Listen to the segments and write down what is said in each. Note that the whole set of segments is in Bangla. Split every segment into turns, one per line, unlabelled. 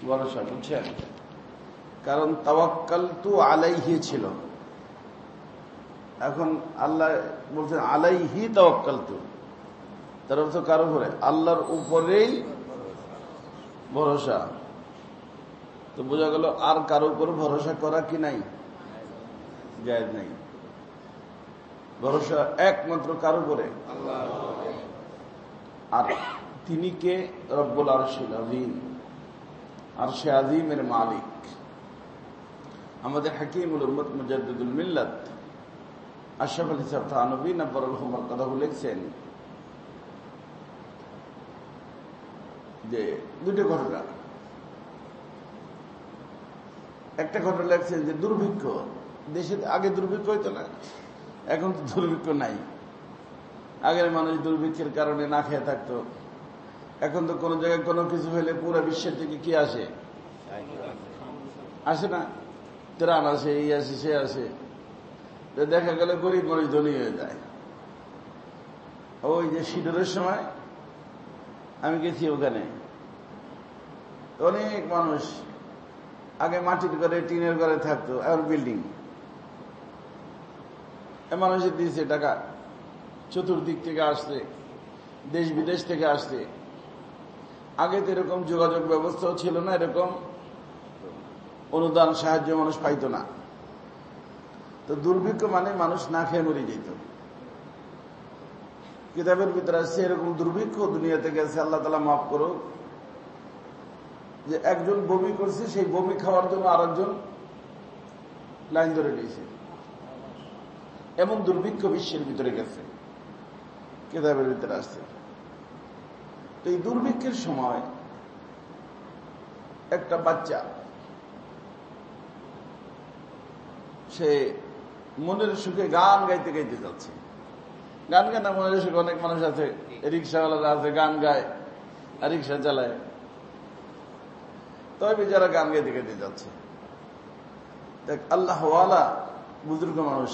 ভরসা, বুঝছেন? কারণ তাওয়াক্কালতু আলাইহি ছিল, এখন আল্লাহ বলছেন আলাইহি তাওয়াক্কালতু, তার অর্থ কার উপরে? আল্লাহর উপরেই ভরসা। তো বোঝা গেল আর কারো উপর ভরসা করা কি নাই, জায়েজ নাই। ভরসা একমাত্র কার উপরে? আর তিনি কে? রব্বুল আরশিল আযীম, আরশে আযীমের মালিক। আমাদের হাকিমুল উম্মত মুজাদ্দিদুল মিল্লাত আশরাফ আলী সাহেব থানভী নব্বরুল হুমার কথা লিখছেন যে দুটো ঘটনা। একটা ঘটনা লিখছেন যে দুর্ভিক্ষ দেশে, আগে দুর্ভিক্ষ হইতো না, এখন তো দুর্ভিক্ষ নাই। আগের মানুষ দুর্ভিক্ষের কারণে না খেয়ে থাকতো, এখন তো কোনো জায়গায় কোনো কিছু হইলে পুরো বিশ্বের থেকে কি আসে? আসে না? ত্রাণ আসে, এই আসে, সে আসে। দেখা গেল গরিব মানুষ ধনী হয়ে যায়। ওই যে শীতের সময় আমি গেছি, ওখানে অনেক মানুষ আগে মাটির ঘরে, টিনের ঘরে থাকতো, এখন বিল্ডিং। মানুষের দিয়েছে টাকা, চতুর্দিক থেকে আসছে, দেশ বিদেশ থেকে আসছে। আগে তো এরকম যোগাযোগ ব্যবস্থাও ছিল না, এরকম অনুদান সাহায্য মানুষ পাইত না। তো দুর্ভিক্ষ মানে মানুষ না খেয়ে মরে যেত। কিতাবের ভিতরে আসছে এরকম দুর্ভিক্ষ দুনিয়াতে গেছে, আল্লাহ তাআলা মাফ করুক, যে একজন বমি করছে, সেই বমি খাওয়ার জন্য আরেকজন লাইন ধরে নিয়েছে। এমন দুর্ভিক্ষ বিশ্বের ভিতরে গেছে, কিতাবের ভিতরে আসছে। তো এই দুর্ভিক্ষের সময় একটা বাচ্চা, সে মনের সুখে গান গাইতে গাইতে যাচ্ছে। গান গায় না মনের সুখে? অনেক মানুষ আছে, রিক্সাওয়ালারা আছে, গান গায় আর রিক্সা চালায়। তবে বেচারা গান গাইতে গাইতে যাচ্ছে। দেখ, আল্লাহওয়ালা বুজুর্গ মানুষ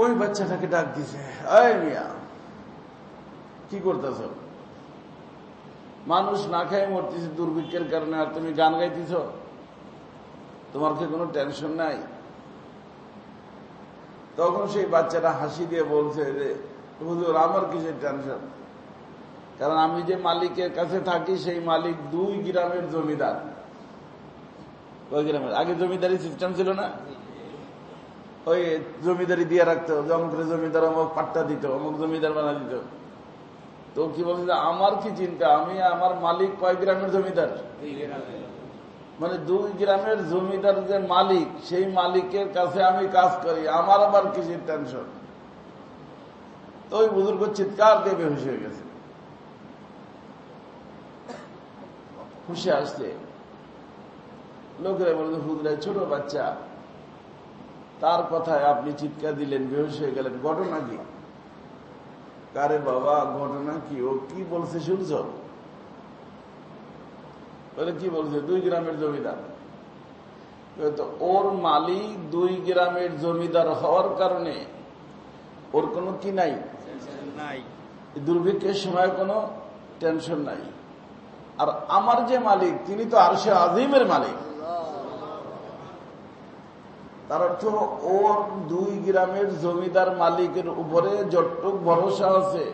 ওই বাচ্চাটাকে ডাক দিছে, এই মিয়া কি করতেছ? মানুষ না খেয়ে মরতেছে দুর্ভিক্ষের কারণে, আর তুমি গান গাইতেছ? তোমার কি কোনো টেনশন নাই? তখন সেই বাচ্চাটা হাসি দিয়ে বলছে যে হুজুর, আমার কিসের টেনশন? কারণ আমি যে মালিকের কাছে থাকি, সেই মালিক 2 গ্রামের জমিদার। ওই গ্রামের আগে জমিদারি সিস্টেম ছিল না, ওই জমিদারি দিয়ে রাখতো, অমুক জমিদার অমুক পাট্টা দিত, অমুক জমিদার বানা দিত। তো কি বলছে, আমার কি চিন্তা, আমি আমার মালিক কয় গ্রামের জমিদার? মানে 2 গ্রামের জমিদার যে মালিক, সেই মালিকের কাছে আমি কাজ করি, আমার আবার কিসের টেনশন? তো ওই বুজুর্গ চিৎকার দিয়ে বেহুশ হয়ে গেছে। খুশি আসছে লোকেরা বলছে, হুজুর ছোট বাচ্চা, তার কথায় আপনি চিৎকার দিলেন, বেহুশ হয়ে গেলেন, ঘটনা কি? কারে বাবা, ঘটনা কি? ও কি বলছে শুনছ? বলে কি বলছে? 2 গ্রামের জমিদার। তো ওর মালিক 2 গ্রামের জমিদার হওয়ার কারণে ওর কোনো কি নাই, দুর্ভিক্ষের সময় কোনো টেনশন নাই। আর আমার যে মালিক, তিনি তো আরশে আযীমের মালিক। তার অর্থ ওর 2 গ্রামের জমিদার মালিকের উপরে যতটুক ভরসা আছে,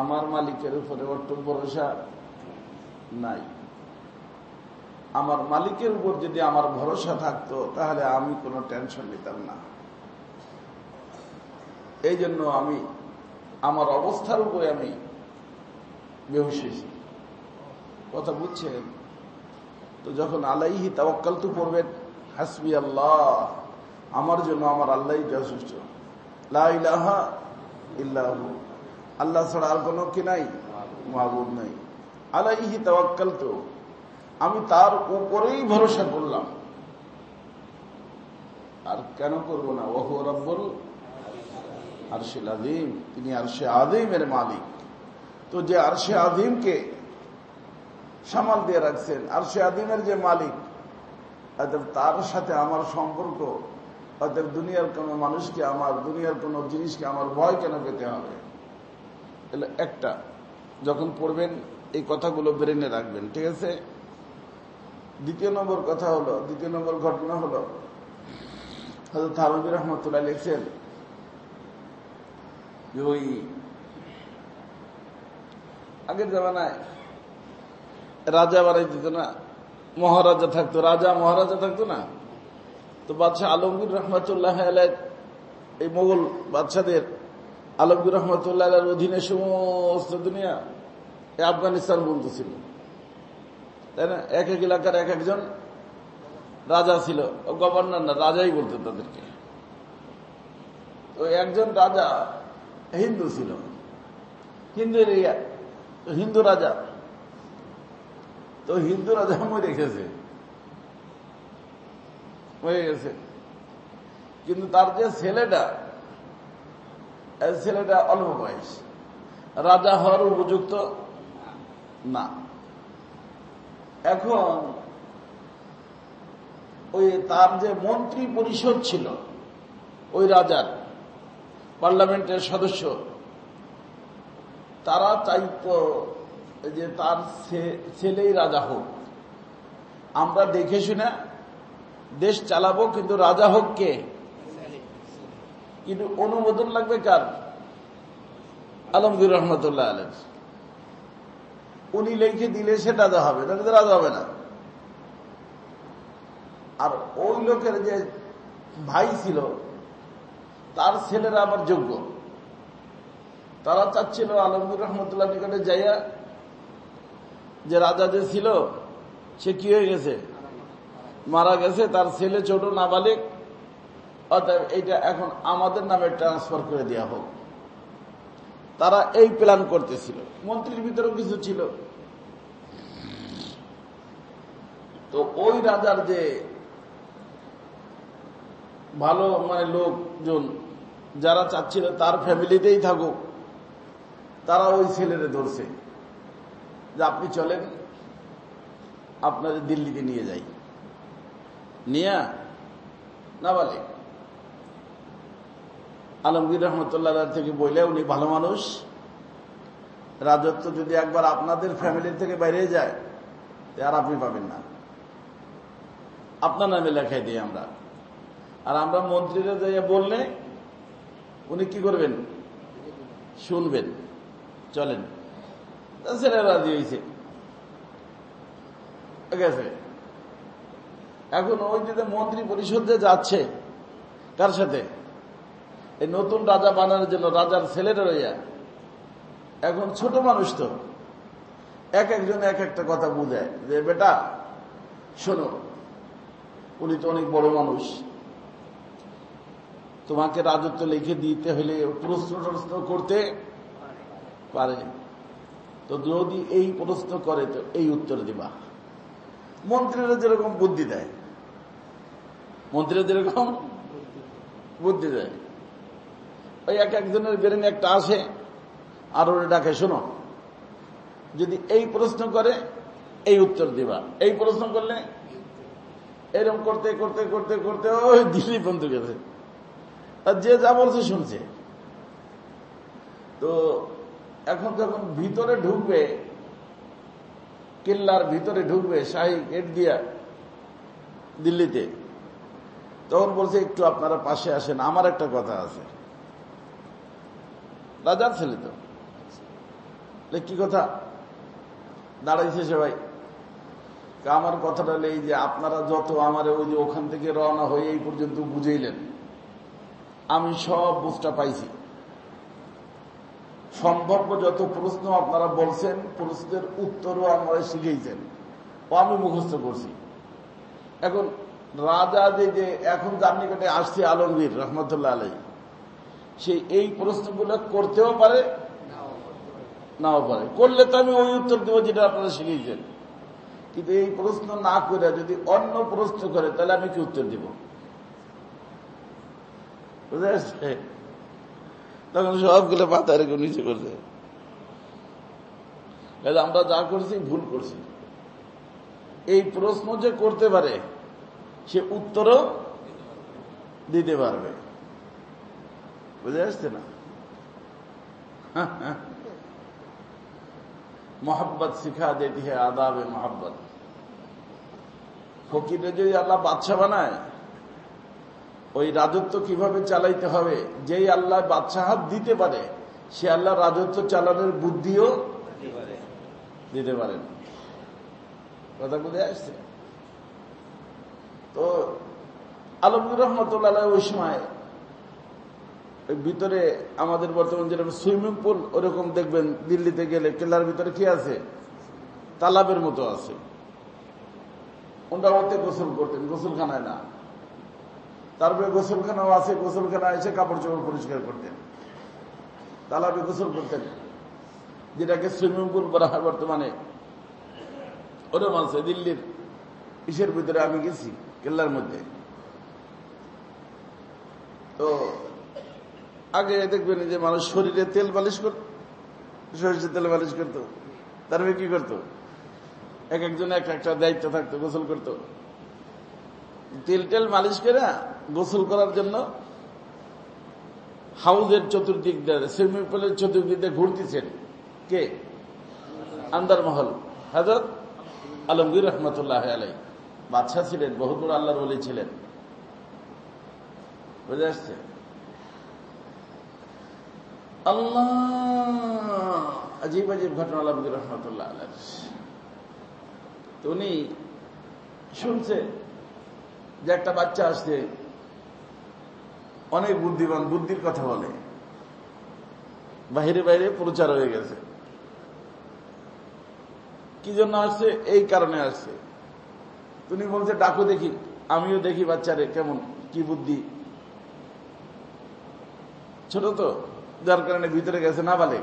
আমার মালিকের উপরে অতটুক ভরসা নাই। আমার মালিকের উপর যদি আমার ভরসা থাকতো, তাহলে আমি কোনো টেনশন নিতাম না। এই জন্য আমি আমার অবস্থার উপরে আমি বেহুশ হয়েছি। কথা বুঝছেন? তো যখন আলাইহি তাওয়াক্কালতু পড়বেন, হাসবি আল্লাহ, আমার জন্য আমার আল্লাহই যথেষ্ট, লা ইলাহা ইল্লাহু, আল্লাহ ছাড়া আর কোনো কি নাই, মাবুদ নাই। আলাইহি তাওয়াক্কালতু, আমি তার উপরেই ভরসা করলাম। আর কেন করব না? ওহু রব্বুল আরশিল আযীম, তিনি আরশে আযীমের মালিক। তো যে আরশে আযীমকে সামাল দিয়ে রাখছেন, আরশে আযীমের যে মালিক, অতএব তার সাথে আমার সম্পর্ক, অতএব দুনিয়ার কোনো মানুষকে, আমার দুনিয়ার কোনো জিনিসকে আমার ভয় কেন পেতে হবে? একটা। যখন পড়বেন এই কথাগুলো ব্রেনে রাখবেন, ঠিক আছে? দ্বিতীয় নম্বর ঘটনা হলো হযরত থানভী রহমাতুল্লাহ লিখছেন যে ওই আগের জামানায় রাজা বানাই দিত না, মহারাজা থাকতো, রাজা মহারাজা থাকতো না, তো বাদশাহ আলমগীর রহমাতুল্লাহ আলাইহ এই মোগল বাদশাদের আলমগীর রহমাতুল্লাহ আলাইহির অধীনে সমস্ত দুনিয়া আফগানিস্তান বলতেছিল, তাই না? এক এক এলাকার এক একজন রাজা ছিল, গভর্নর না, রাজাই বলতো তাদেরকে। তো একজন রাজা হিন্দু ছিল, হিন্দু রাজা, তো হিন্দু রাজা মরে গেছে, কিন্তু তার যে ছেলেটা অল্প বয়স, রাজা হওয়ার উপযুক্ত না। এখন ওই তার যে মন্ত্রী পরিষদ ছিল ওই রাজার, পার্লামেন্টের সদস্য, তারা চাইতো যে তার ছেলেই রাজা হোক, আমরা দেখে শুনে দেশ চালাবো, কিন্তু রাজা হোক কে? কিন্তু অনুমোদন লাগবে কার? আলমগীর রহমতুল্লাহ আলাইহ। উনি লিখে দিলে সে রাজা হবে, তাহলে তো রাজা হবে না। আর ওই লোকের যে ভাই ছিল তার ছেলেরা আবার যোগ্য, তারা চাচ্ছিল আলমগীর রহমতুল্লাহ নিকটে যাইয়া যে রাজা যে ছিল সে কি হয়ে গেছে, মারা গেছে, তার ছেলে ছোট নাবালিক, অতএব এইটা এখন আমাদের নামে ট্রান্সফার করে দেওয়া হোক। তারা এই প্ল্যান করতেছিল, মন্ত্রীর ভিতরেও কিছু ছিল। তো ওই রাজার যে ভালো লোকজন যারা চাচ্ছিল তার ফ্যামিলিতেই থাকুক, তারা ওই ছেলেরে ধরছে যে আপনি চলেন, আপনাদের দিল্লিতে নিয়ে যাই। নিয়ে নাবালিক আলমগীর রহমতুল্লাহ থেকে বললে, উনি ভালো মানুষ, রাজত্ব যদি একবার আপনাদের ফ্যামিলির থেকে বাইরে যায় আর আপনি পাবেন না, আপনার নামে লেখাই দিই আমরা। আর আমরা মন্ত্রীরা যাইয়া বললে উনি কি করবেন? শুনবেন, চলেন। ছেলে রাজি হয়েছে, গেছে। এখন ওই যে মন্ত্রী পরিষদ যে যাচ্ছে কার সাথে, এই নতুন রাজা বানানোর জন্য রাজার ছেলেরা রইয়া, এখন ছোট মানুষ তো এক একজন এক একটা কথা বুঝায় যে বেটা শোনো, উনি তো অনেক বড় মানুষ, তোমাকে রাজত্ব লিখে দিতে হলে প্রশ্ন করতে পারে, তো যদি এই প্রশ্ন করে তো এই উত্তর দিবা। মন্ত্রীরা যেরকম বুদ্ধি দেয়, ওই এক একজনের বেরেন একটা আসে, আর ওরা ডাকে, শোনো, যদি এই প্রশ্ন করে এই উত্তর দিবা, এই প্রশ্ন করলে এরকম করতে করতে করতে করতে ওই দিল্লি পর্যন্ত গেছে। আর যে যা বলছে শুনছে। তো এখন যখন ভিতরে ঢুকবে, কিল্লার ভিতরে ঢুকবে শাহী গেট দিয়া দিল্লিতে, তখন বলছে একটু আপনারা পাশে আসেন, আমার একটা কথা আছে। রাজার ছেলে তো, কি কথা? দাঁড়াইছে সবাই। আমার কথাটা এই যে আপনারা যত আমার ওই যে ওখান থেকে রওনা হয়ে এই পর্যন্ত বুঝাইলেন, আমি সব বুঝটা পাইছি। সম্ভাব্য যত প্রশ্ন আপনারা বলছেন, প্রশ্নের উত্তরও আমরা শিখেছেন, ও আমি মুখস্থ করছি। এখন রাজা যে এখন যার নিকটে আসছে আলমগীর রহমতুল্লাহ আলাইহ, সে এই প্রশ্নগুলো করতেও পারে নাও পারে, করলে তো আমি ওই উত্তর দেবো যেটা আপনারা শিখেছেন। কিন্তু এই প্রশ্ন না করে যদি অন্য প্রশ্ন করে, তাহলে আমি কি উত্তর দিব? বুঝে আসছে? তখন সবগুলো পাতা এরকম নিচে করছে, আমরা যা করছি ভুল করছি। এই প্রশ্ন যে করতে পারে, সে উত্তরও দিতে পারবে। বুঝে আসছে না? मोहब्बत सिखा देती है आदाब मोहब्बत। ফকিরে যদি আল্লাহ বাদশা বানায়, ওই রাজত্ব কিভাবে চালাইতে হবে, যেই আল্লাহ বাদশাহাত দিতে পারে সে আল্লাহ রাজত্ব চালানোর বুদ্ধিও দিতে পারেন। কথা বুঝে আসছে? তো আলমগীর রহমতুল্লাহ ওই সময় ভিতরে আমাদের বর্তমান যেরকম সুইমিং পুল ওরকম দেখবেন, দিল্লিতে গেলে কেল্লার ভিতরে কি আছে, তালাবের মতো আছে, ওটা ওতে গোসল করতেন, গোসলখানায় না। তারপরে গোসলখানাও আছে, গোসলখানায় এসে কাপড় চোপড় পরিষ্কার করতেন, তালাবে গোসল করতেন, যেটাকে সুইমিং পুল বলা হয় বর্তমানে। ওরকম আছে দিল্লির ইসের ভিতরে, আমি গেছি কেল্লার মধ্যে। তো আগে দেখবেন যে মানুষ শরীরে তেল মালিশ করত, সরিষার তেল মালিশ করতো, তারপরে কি করতো, এক একজন এক একটা দায়িত্ব থাকতো, গোসল করতো। তেল টেল মালিশ করে গোসল করার জন্য হাউজের চতুর্দিক দিয়ে, সুইমিং পুলের চতুর্দিক দিয়ে ঘুরতেছেন কে, আন্দার মহল হযরত আলমগীর রহমতুল্লাহ আলাইহি। বাদশা ছিলেন, বহুত বড় আল্লাহর ওলি ছিলেন। বুঝে আসছে? আল্লাহ আজীব আজীব ঘটনা আলমগীর রহমতুল্লাহ আলাইহি। তো উনি শুনছে যে একটা বাচ্চা আসছে, অনেক বুদ্ধিমান, বুদ্ধির কথা বলে, বাহিরে বাইরে প্রচার হয়ে গেছে। কি জন্য আসছে? এই কারণে আসছে। তুমি বলছে ডাকো দেখি, আমিও দেখি বাচ্চারে কেমন, কি বুদ্ধি। ছোট তো, যার কারণে ভিতরে গেছে না বালে।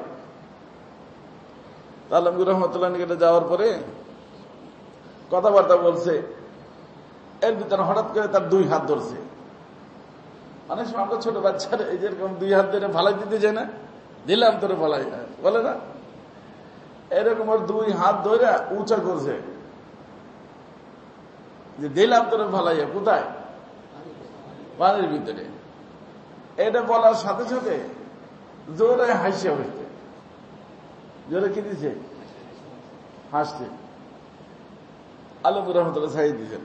আলমগীর রহমতুল্লাহ নিকটে যাওয়ার পরে কথাবার্তা বলছে, এর ভিতরে হঠাৎ করে তার দুই হাত ধরছে। অনেক সময় আমরা ছোট বাচ্চার এই যেরকম দুই হাত ধরে ভালাই দিতে চাই না, দিলাম তোরে ভালাই বলে না, এরকম ওর দুই হাত ধরে উঁচা করছে যে দিলাম তোরে ভালাইয়া। কোথায়? পানির ভিতরে। এটা বলার সাথে সাথে জোরে হাসিয়া হইতে, জোরে কি দিছে, হাসছে। আলমগীর রহমতুল্লাহ ছাড়িয়ে দিয়েছেন।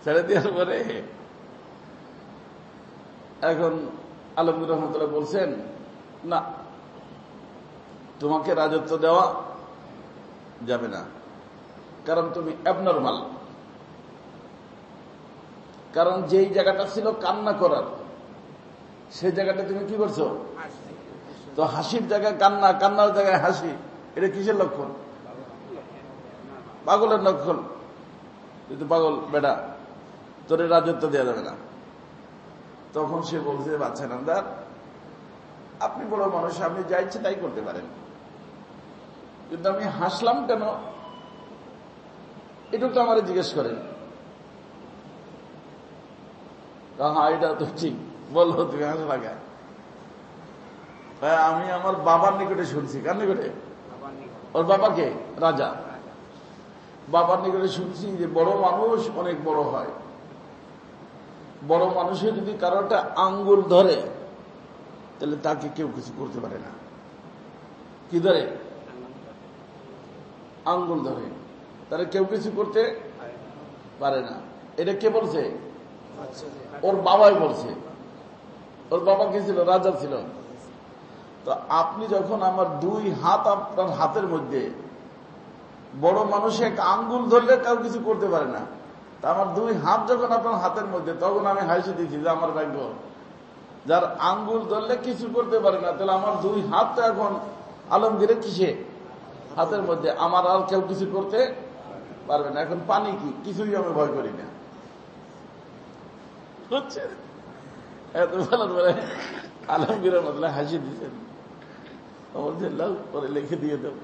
ছেড়ে দেওয়ার পরে এখন আলমগীর রহমতুল্লাহ বলছেন, না, তোমাকে রাজত্ব দেওয়া যাবে না, কারণ তুমি অ্যাবনর্মাল। কারণ যেই জায়গাটা ছিল কান্না করার, সেই জায়গাটা তুমি কি করছো? তো হাসির জায়গায় কান্না, কান্নার জায়গায় হাসি, এটা কিসের লক্ষণ? পাগলের লক্ষণ। কিন্তু পাগল বেটা, তোরে রাজত্ব দেওয়া যাবে না। তখন সে বলছে, বাচ্চা নামদার, আপনি বড় মানুষ, আপনি যা ইচ্ছে তাই করতে পারেন, কিন্তু আমি হাসলাম কেন এটা তো আমার জিজ্ঞেস করেন। হ্যাঁ, এটা তো ঠিক বললো, তুমি হাসা লাগা। আমি আমার বাবার নিকটে শুনছি। কার নিকটে? ওর বাবাকে, রাজা। বাবার নিকটে শুনছি যে বড় মানুষ অনেক বড় হয়। বড় মানুষের যদি কারোটা আঙ্গুল ধরে তাহলে তাকে কেউ কিছু করতে পারে না। কি ধরে? আঙ্গুল ধরে, তারা কেউ কিছু করতে পারে না। এটা কে বলছে? ওর বাবাই বলছে। ওর বাবা কি ছিল? রাজা ছিল। তো আপনি যখন আমার দুই হাত আপনার হাতের মধ্যে, বড় মানুষ এক আঙ্গুল ধরলে কেউ কিছু করতে পারে না, তা আমার দুই হাত যখন আপনার হাতের মধ্যে, তখন আমি হাসি দিচ্ছি যে আমার ভাগ্য, যার আঙ্গুল ধরলে কিছু করতে পারে না, তাহলে আমার দুই হাত তো এখন আলমগীরের কিসে? হাতের মধ্যে। আমার আর কেউ কিছু করতে পারবে না। এখন পানি কি? কিছুই আমি ভয় করি না। হচ্ছে এত বলার পরে আলমগীরের মতলা হাসি দিচ্ছেন। বলছেন লাউ, পরে লিখে দিয়ে দেব,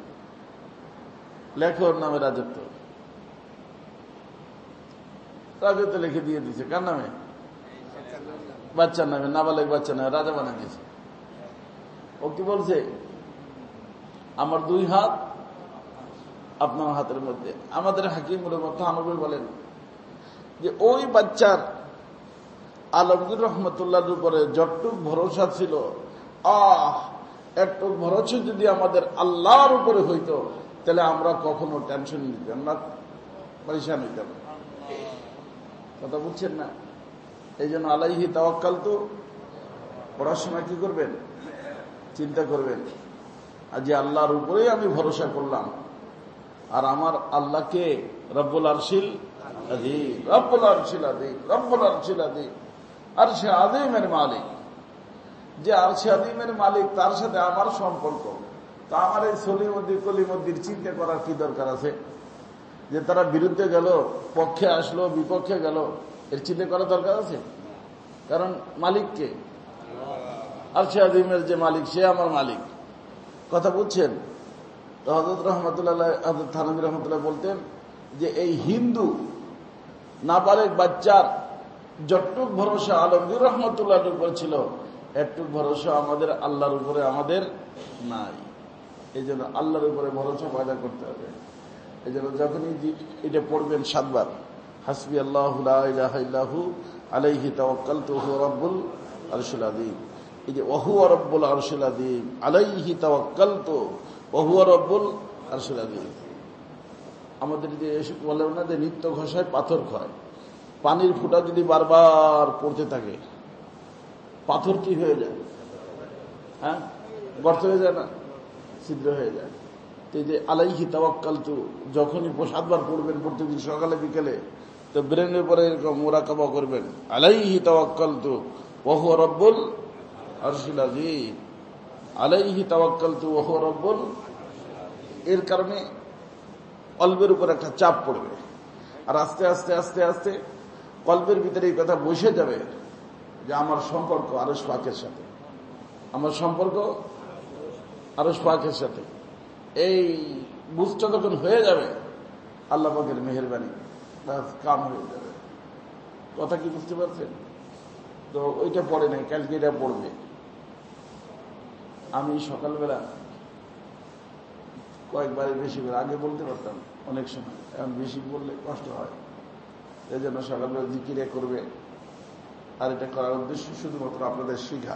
লেখো ওর নামে রাজত্ব। রাজত্ব লিখে দিয়ে দিছে। কার নামে? বাচ্চার নামে, নাবালেক বাচ্চা নামে রাজা বানিয়ে দিয়েছে। ও কি বলছে? আমার দুই হাত আপনার হাতের মধ্যে। আমাদের হাকিমুল মতানবী বলেন যে ওই বাচ্চার আলমগীর রহমতুল্লাহর উপরে যতটুক ভরসা ছিল, একটু ভরসা যদি আমাদের আল্লাহর উপরে হইতো, তাহলে আমরা কখনো টেনশন নিতাম না, পরেশান হইতাম। কথা বুঝছেন না? এই জন্য আলাইহি তাওয়াক্কাল, তো পড়ার সময় কি করবেন? চিন্তা করবেন, আজ আল্লাহর উপরেই আমি ভরসা করলাম, আর আমার আল্লাহকে রব্বুল আরশিল আযীম, রব্বুল আরশিল আযীম, রব্বুল আরশিল আযীম, আরশে আযীমের মালিক। যে আরশে আযীমের মালিক, তার সাথে আমার সম্পর্ক। তা আমার এই সলিমদ্দির কলিমদ্দির চিন্তা করার কি দরকার আছে? যে তারা বিরুদ্ধে গেল, পক্ষে আসলো, বিপক্ষে গেল, এর চিন্তা করার দরকার আছে? কারণ মালিককে, আরশে আযীমের যে মালিক, সে আমার মালিক। কথা বুঝছেন? তো হযরত রহমতুল্লাহ, হযরত থানভী রহমতুল্লাহ বলতেন যে এই হিন্দু নাবালেগ বাচ্চার যতটুক ভরসা আলমগীর রহমতুল্লাহর উপর ছিল, একটুক ভরসা আমাদের আল্লাহর উপরে আমাদের নাই। এই জন্য আল্লাহর উপরে ভরসা পয়দা করতে হবে। এই জন্য যখনই এটা পড়বেন 7 বার, হাসবি আল্লাহু লা ইলাহা ইল্লাহু আলাইহি তাওয়াক্কালতু হুয়া রাব্বুল আরশিল আযীম। এই যে ওয়াহুয়া রাব্বুল আরশিল আযীম, আলাইহি তাওয়াক্কালতু ওয়াহুয়া রাব্বুল আরশিল আযীম। আমাদের যে বলে না যে নিত্য ঘষায় পাথর ক্ষয়, পানির ফোঁটা যদি বারবার পড়তে থাকে, পাথর কি হয়ে যায়? হ্যাঁ, গর্ত হয়ে যায় না, ছিদ্র হয়ে যায়। তো এই যে আলাইহি তাওয়াক্কালতু যখনই 7 বার পড়বেন প্রত্যেকদিন সকালে বিকেলে, তো ব্রেনের পরে এরকম মুরাকাবা করবেন, আলাইহি তাওয়াক্কালতু ওয়া হুয়া রাব্বুল আরশিল আযীম, আলাইহি তাওয়াক্কালতু ওয়া হুয়া রাব্বুল। এর কারণে কলবের উপর একটা চাপ পড়বে, আর আস্তে আস্তে আস্তে আস্তে কলবের ভিতরে এই কথা বসে যাবে যে আমার সম্পর্ক আরশ পাকের সাথে, আমার সম্পর্ক আরশ পাকের সাথে। এই বুঝটা যখন হয়ে যাবে, আল্লাহ পাকের মেহেরবানি, কাম হয়ে যাবে। কথা কি বুঝতে পারছেন? তো ওইটা পড়ে নাই, কালকে এটা পড়বে। আমি সকালবেলা কয়েকবার বেশি করে, আগে বলতে পারতাম অনেক সময়, এখন বেশি বললে কষ্ট হয়। এই জন্য সকালবেলা জিকিরে করবে। আর এটা করার উদ্দেশ্য শুধুমাত্র আপনাদের শিখা,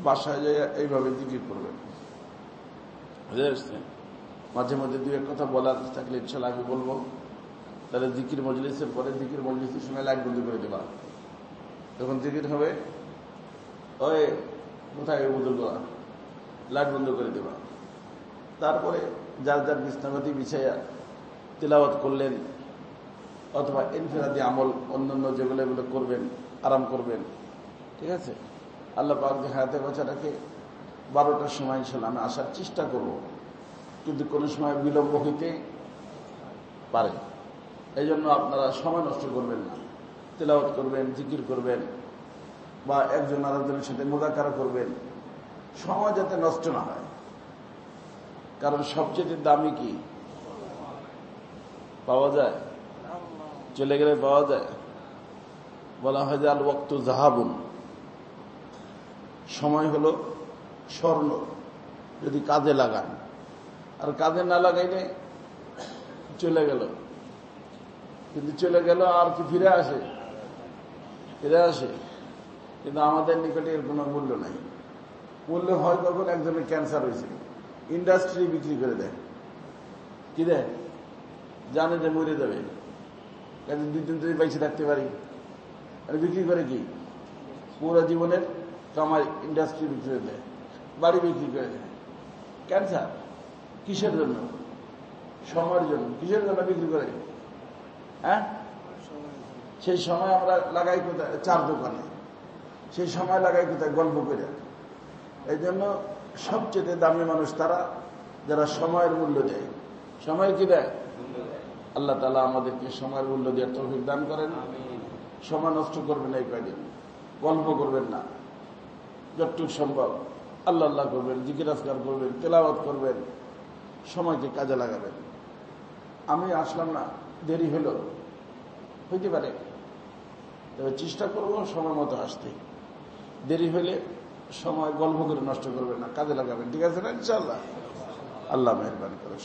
বাসায় যায় এইভাবে জিকির করবেন। বুঝে আসছে? মাঝে মাঝে 2-1 কথা বলার থাকলে ইনশাআল্লাহ আমি বলবো। তাহলে জিকির মজলিসের পরে, জিকির মজলিসের সময় লাইট বন্ধ করে দেবা। যখন জিকির হবে, ওই কোথায় উদুল করা, লাইট বন্ধ করে দেবা। তারপরে যার যার বিছনাপাতি বিছাইয়া তিলাওয়াত করলেন, অথবা ইনফিরাদি আমল অন্যান্য যেগুলো এগুলো করবেন, আরাম করবেন। ঠিক আছে? আল্লাহ পাক যে হায়াতে বাঁচা রাখে, 12টার সময় ইনশাআল্লাহ আমি আসার চেষ্টা করব, কিন্তু কোনো সময় বিলম্ব হইতে পারে। এই জন্য আপনারা সময় নষ্ট করবেন না, তিলাওয়াত করবেন, জিকির করবেন, বা একজন আরেকজনের সাথে মুযাকারা করবেন, সময় যাতে নষ্ট না হয়। কারণ সবচেয়ে দামি কি পাওয়া যায়? চলে গেলে পাওয়া যায়। বলা হয় যে আল ওয়াক্তু যাহাবুন, সময় হলো স্বর্ণ, যদি কাজে লাগান। আর কাজে না লাগাইলে চলে গেল। কিন্তু চলে গেল আর কি ফিরে আসে? ফিরে আসে। কিন্তু আমাদের নিকটে এর কোনো মূল্য নাই। মূল্য হয় কখন? একজনের ক্যান্সার হয়েছে, ইন্ডাস্ট্রি বিক্রি করে দেয়। কি দেয়? জানে যে মরে যাবে, 2 দিন যদি বাইসে থাকতে পারি, আর বিক্রি করে কি? পুরো জীবনের কামাই ইন্ডাস্ট্রি বিক্রি করে দেয়, বাড়ি বিক্রি করে দেয়। ক্যান্সার কিসের জন্য? সময়ের জন্য। কিসের জন্য বিক্রি করে? হ্যাঁ, সেই সময় আমরা লাগাই কোথায়? 4 দোকানে। সেই সময় লাগাই কোথায়? গল্প করে। এই জন্য সবচেয়ে দামি মানুষ তারা যারা সময়ের মূল্য দেয়। সময় কি দেয়? আল্লাহ তাআলা আমাদেরকে সময়ের মূল্য দেওয়ার তৌফিক দান করেন। সময় নষ্ট করবেন না, এই কয়দিন গল্প করবেন না, যতটুকু সম্ভব আল্লাহ আল্লাহ করবেন, জিকির আজকার করবেন, তেলাওয়াত করবেন, সময়কে কাজে লাগাবেন। আমি আসলাম না, দেরি হলো, হইতে পারে, তবে চেষ্টা করব সময় মতো আসতে। দেরি হলে সময় গল্প করে নষ্ট করবেন না, কাজে লাগাবেন। ঠিক আছে না? ইনশাআল্লাহ। আল্লাহ মেহেরবানি করে।